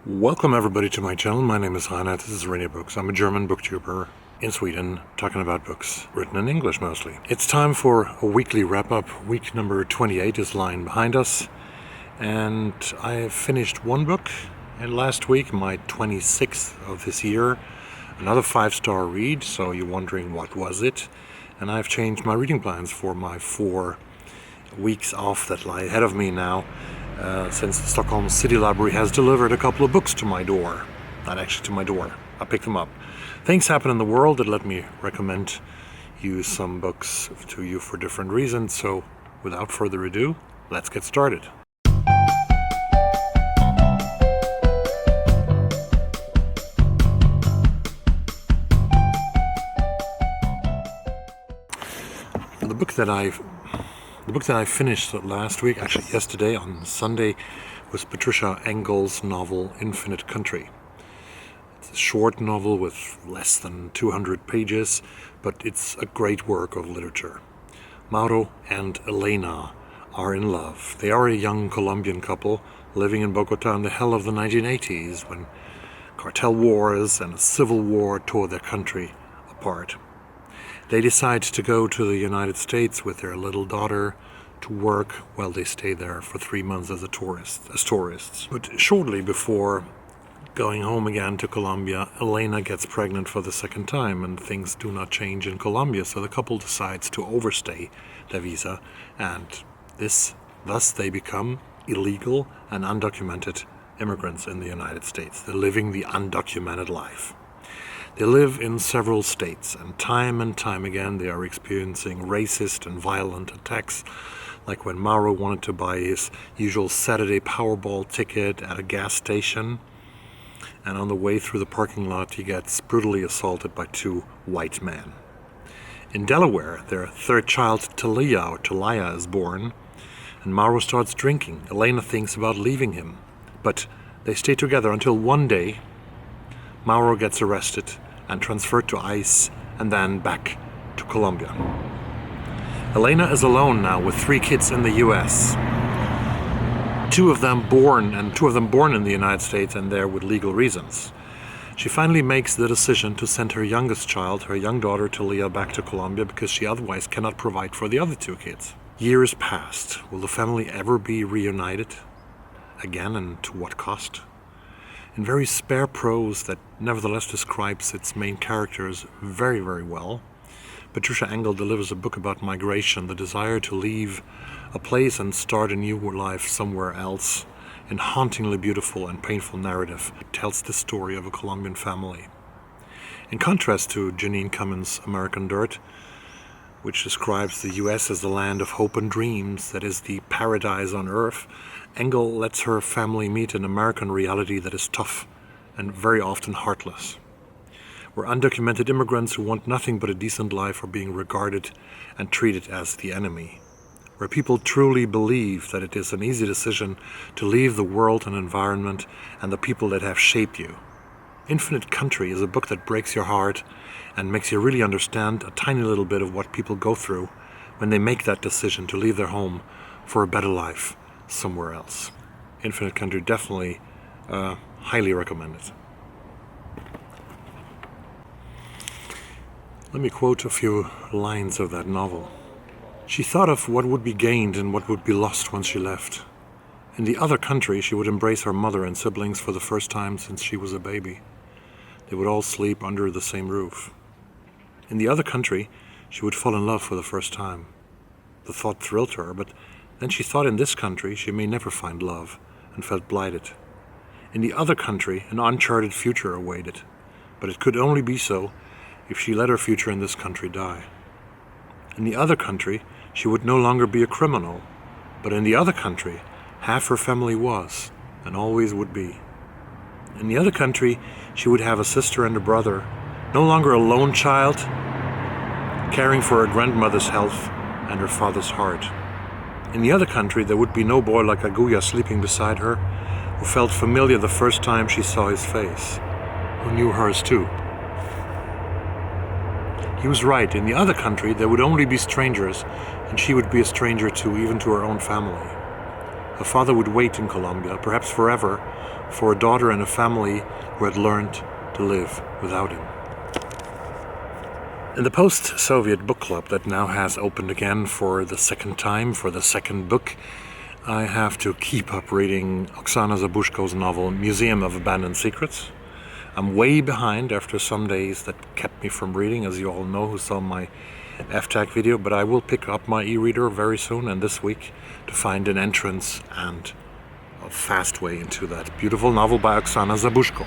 Welcome everybody to my channel. My name is Ronstadt. This is Rainierbooks. I'm a German booktuber in Sweden, talking about books written in English mostly. It's time for a weekly wrap-up. Week number 28 is lying behind us, and I have finished one book, and last week, my 26th of this year, another 5-star read. So you're wondering, what was it? And I've changed my reading plans for my 4 weeks off that lie ahead of me now. Since the Stockholm City Library has delivered a couple of books to my door. Not actually to my door, I picked them up. Things happen in the world that let me recommend some books to you for different reasons. So without further ado, let's get started. The book that I finished last week, actually yesterday on Sunday, was Patricia Engel's novel Infinite Country. It's a short novel with less than 200 pages, but it's a great work of literature. Mauro and Elena are in love. They are a young Colombian couple living in Bogota in the hell of the 1980s, when cartel wars and a civil war tore their country apart. They decide to go to the United States with their little daughter to work while they stay there for 3 months as tourists. But shortly before going home again to Colombia, Elena gets pregnant for the second time, and things do not change in Colombia, so the couple decides to overstay their visa, and thus they become illegal and undocumented immigrants in the United States. They're living the undocumented life. They live in several states, and time again they are experiencing racist and violent attacks, like when Mauro wanted to buy his usual Saturday Powerball ticket at a gas station, and on the way through the parking lot he gets brutally assaulted by 2 white men. In Delaware, their third child, Talia, is born, and Mauro starts drinking. Elena thinks about leaving him, but they stay together until one day Mauro gets arrested and transferred to ICE and then back to Colombia. Elena is alone now with 3 kids in the US. Two of them born in the United States and there with legal reasons. She finally makes the decision to send her youngest child, her young daughter Talia, back to Colombia because she otherwise cannot provide for the other 2 kids. Years passed. Will the family ever be reunited again, and to what cost? In very spare prose that nevertheless describes its main characters very, very well, Patricia Engel delivers a book about migration, the desire to leave a place and start a new life somewhere else, in hauntingly beautiful and painful narrative. It tells the story of a Colombian family. In contrast to Janine Cummins' American Dirt, which describes the US as the land of hope and dreams, that is the paradise on earth, Engel lets her family meet an American reality that is tough and very often heartless, where undocumented immigrants who want nothing but a decent life are being regarded and treated as the enemy, where people truly believe that it is an easy decision to leave the world and environment and the people that have shaped you. Infinite Country is a book that breaks your heart and makes you really understand a tiny little bit of what people go through when they make that decision to leave their home for a better life somewhere else. Infinite Country, definitely highly recommended. Let me quote a few lines of that novel. She thought of what would be gained and what would be lost once she left. In the other country, she would embrace her mother and siblings for the first time since she was a baby. They would all sleep under the same roof. In the other country, she would fall in love for the first time. The thought thrilled her, but then she thought in this country she may never find love, and felt blighted. In the other country, an uncharted future awaited, but it could only be so if she let her future in this country die. In the other country, she would no longer be a criminal, but in the other country, half her family was, and always would be. In the other country, she would have a sister and a brother, no longer a lone child, caring for her grandmother's health and her father's heart. In the other country, there would be no boy like Aguya sleeping beside her, who felt familiar the first time she saw his face, who knew hers too. He was right. In the other country, there would only be strangers, and she would be a stranger too, even to her own family. her father would wait in Colombia, perhaps forever, for a daughter and a family who had learned to live without him. In the post-Soviet book club that now has opened again for the second time, for the second book, I have to keep up reading Oksana Zabushko's novel Museum of Abandoned Secrets. I'm way behind after some days that kept me from reading, as you all know who saw my FTAC video, but I will pick up my e-reader very soon and this week to find an entrance and a fast way into that beautiful novel by Oksana Zabushko.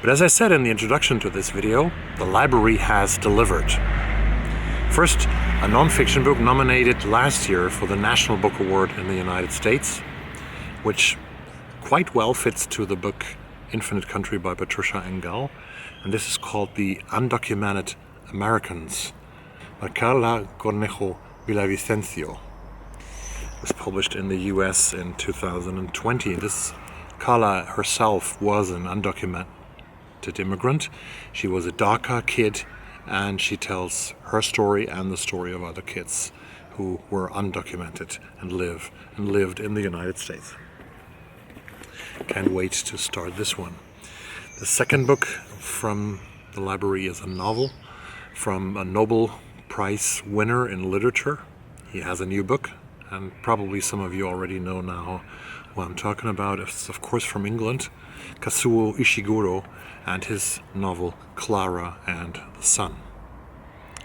But as I said in the introduction to this video, the library has delivered. First, a non-fiction book nominated last year for the National Book Award in the United States, which quite well fits to the book Infinite Country by Patricia Engel, and this is called The Undocumented Americans by Karla, Cornejo, Villavicencio. It was published in the US in 2020. Karla herself was an undocumented immigrant. She was a DACA kid, and she tells her story and the story of other kids who were undocumented and lived in the United States. Can't wait to start this one. The second book from the library is a novel from a Nobel Prize winner in literature. He has a new book, and probably some of you already know now what I'm talking about. It's of course from England, Kazuo Ishiguro, and his novel Clara and the Sun.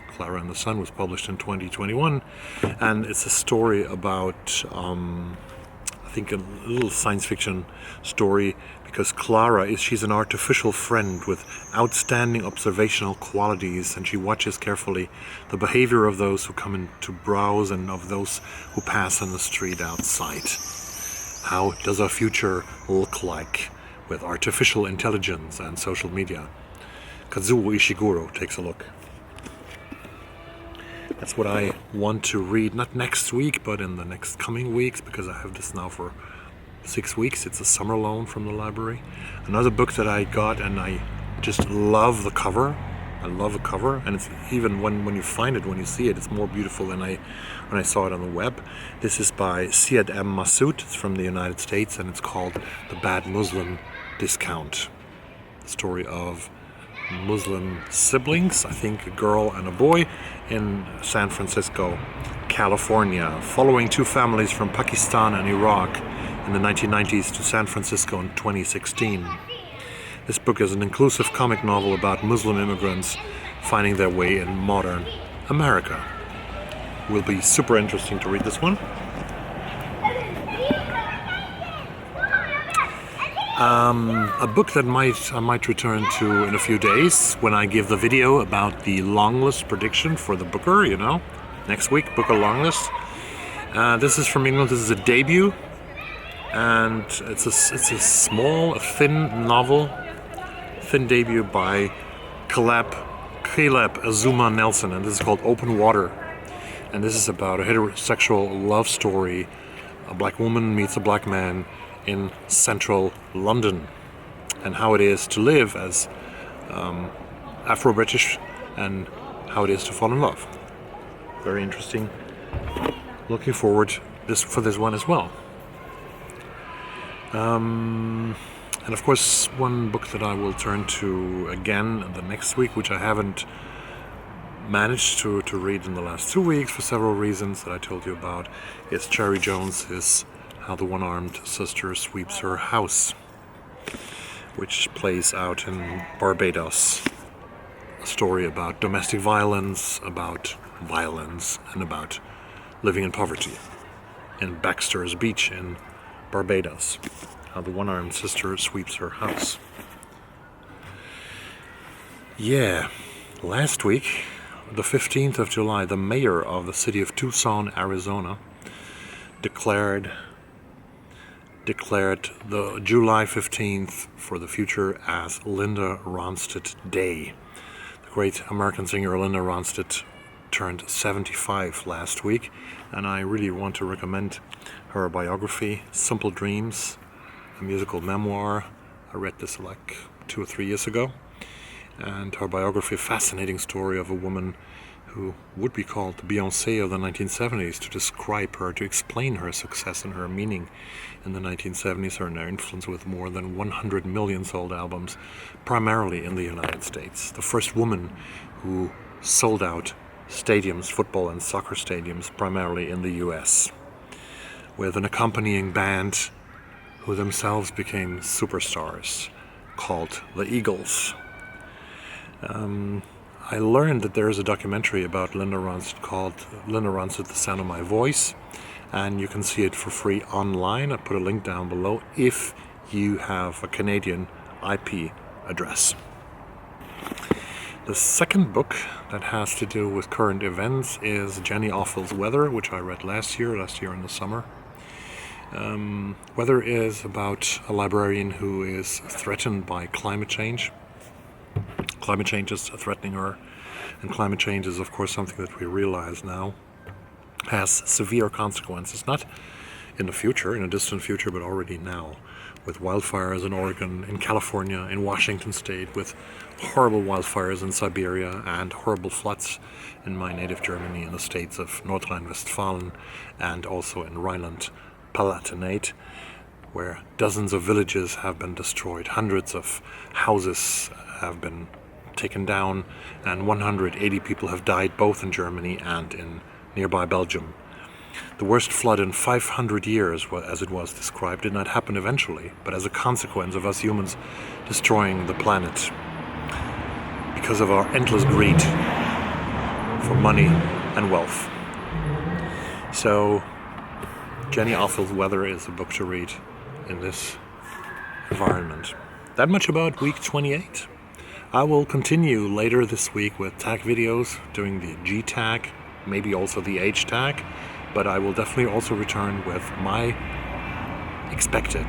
Clara and the Sun was published in 2021, and it's a story about I think a little science fiction story, because Clara she's an artificial friend with outstanding observational qualities, and she watches carefully the behavior of those who come in to browse and of those who pass on the street outside. How does our future look like with artificial intelligence and social media? Kazuo Ishiguro takes a look. That's what I want to read, not next week, but in the next coming weeks, because I have this now for 6 weeks. It's a summer loan from the library. Another book that I got, and I just love the cover. I love the cover, and it's even when you find it, when you see it, it's more beautiful than when I saw it on the web. This is by Syed M. Massoud. It's from the United States, and it's called The Bad Muslim Discount. The story of Muslim siblings, I think a girl and a boy, in San Francisco, California, following two families from Pakistan and Iraq in the 1990s to San Francisco in 2016. This book is an inclusive comic novel about Muslim immigrants finding their way in modern America. Will be super interesting to read this one. A book that I might return to in a few days when I give the video about the long list prediction for the Booker, next week, Booker long list. This is from England. This is a debut, and it's a small, thin novel, thin debut by Caleb Azumah Nelson, and this is called Open Water. And this is about a heterosexual love story. A black woman meets a black man in central London, and how it is to live as Afro-British and how it is to fall in love. Very interesting. Looking forward for this one as well. And of course, one book that I will turn to again the next week, which I haven't managed to read in the last 2 weeks for several reasons that I told you about, is Cherie Jones's How the One-Armed Sister Sweeps Her House, which plays out in Barbados. A story about domestic violence, and about living in poverty in Baxter's Beach in Barbados. How the One-Armed Sister Sweeps Her House. Yeah, last week, the 15th of July, the mayor of the city of Tucson, Arizona, declared the July 15th for the future as Linda Ronstadt Day. The great American singer Linda Ronstadt turned 75 last week, and I really want to recommend her biography, Simple Dreams, a musical memoir. I read this like 2 or 3 years ago, and her biography, a fascinating story of a woman who would be called the Beyoncé of the 1970s, to describe her, to explain her success and her meaning in the 1970s, her influence with more than 100 million sold albums, primarily in the United States. The first woman who sold out stadiums, football and soccer stadiums, primarily in the US, with an accompanying band who themselves became superstars, called the Eagles. I learned that there is a documentary about Linda Ronstadt called Linda Ronstadt, The Sound of My Voice, and you can see it for free online. I put a link down below if you have a Canadian IP address. The second book that has to do with current events is Jenni Offill's Weather, which I read last year in the summer. Weather is about a librarian who is threatened by climate change. Climate change is threatening her, and climate change is, of course, something that we realize now has severe consequences, not in the future, in a distant future, but already now, with wildfires in Oregon, in California, in Washington State, with horrible wildfires in Siberia and horrible floods in my native Germany, in the states of North Rhine-Westphalia and also in Rhineland-Palatinate, where dozens of villages have been destroyed, hundreds of houses have been taken down, and 180 people have died both in Germany and in nearby Belgium. The worst flood in 500 years, as it was described, did not happen eventually, but as a consequence of us humans destroying the planet because of our endless greed for money and wealth. So, Jenni Offill's Weather is a book to read in this environment. That much about week 28. I will continue later this week with tag videos, doing the G tag, maybe also the H tag, but I will definitely also return with my expected,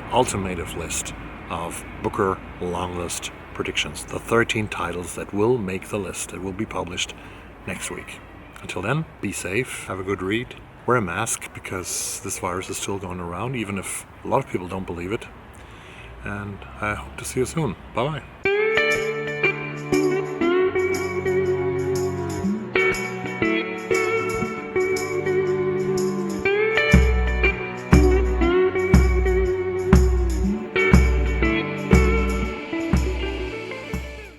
ultimative list of Booker long list predictions, the 13 titles that will make the list, that will be published next week. Until then, be safe, have a good read, wear a mask because this virus is still going around, even if a lot of people don't believe it, and I hope to see you soon. Bye-bye.